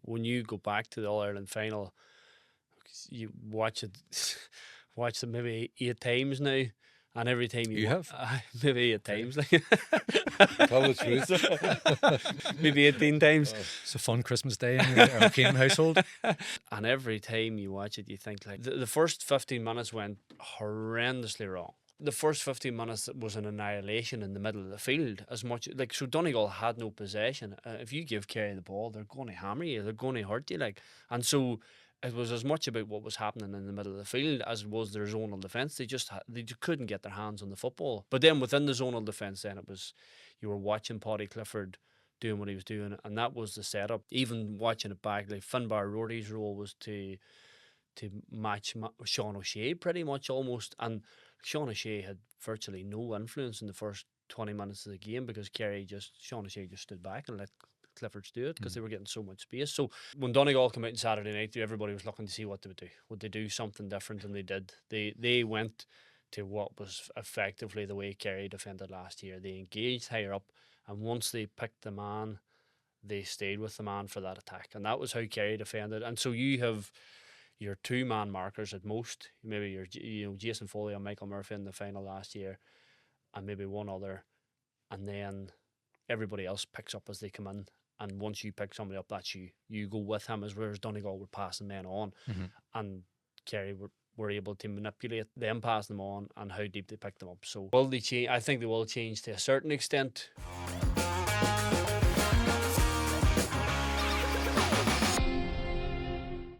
when you go back to the All Ireland final, you watch it, watch it maybe 8 times now, and every time You have? maybe 8 times, like Tell the truth. maybe 18 times. It's a fun Christmas day in our Keane household. And every time you watch it, you think like the first 15 minutes went horrendously wrong. The first 15 minutes was an annihilation in the middle of the field. As much like so, Donegal had no possession. If you give Kerry the ball, they're going to hammer you. They're going to hurt you. And so it was as much about what was happening in the middle of the field as it was their zonal defence. They just couldn't get their hands on the football. But then within the zonal defence, then it was you were watching Paddy Clifford doing what he was doing, and that was the setup. Even watching it back, like Finbar Rory's role was to match Sean O'Shea pretty much almost, and Sean O'Shea had virtually no influence in the first 20 minutes of the game because Sean O'Shea just stood back and let Clifford's do it because they were getting so much space. So when Donegal came out on Saturday night, everybody was looking to see what they would do. Would they do something different? And they did. They went to what was effectively the way Kerry defended last year. They engaged higher up, and once they picked the man, they stayed with the man for that attack, and that was how Kerry defended. And so you have your two-man markers at most, maybe your Jason Foley and Michael Murphy in the final last year, and maybe one other, and then everybody else picks up as they come in. And once you pick somebody up, that's you go with him, whereas Donegal were passing men on, and Kerry were able to manipulate them passing them on and how deep they picked them up. So will they change? I think they will change to a certain extent.